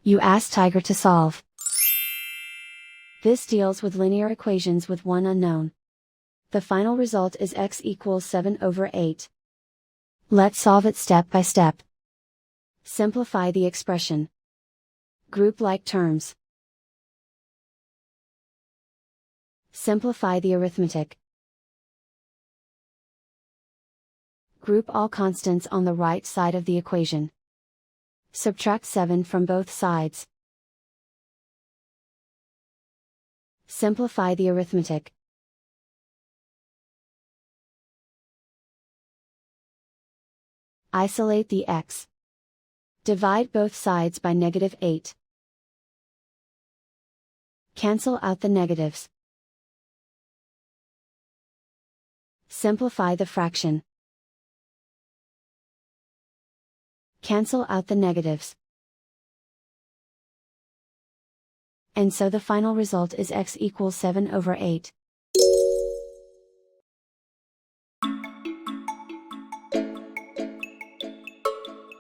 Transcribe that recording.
You ask Tiger to solve. This deals with linear equations with one unknown. The final result is x equals 7/8. Let's solve it step by step. Simplify the expression. Group like terms. Simplify the arithmetic. Group all constants on the right side of the equation. Subtract 7 from both sides. Simplify the arithmetic. Isolate the x. Divide both sides by -8. Cancel out the negatives. Simplify the fraction. Cancel out the negatives. And so the final result is x equals 7/8.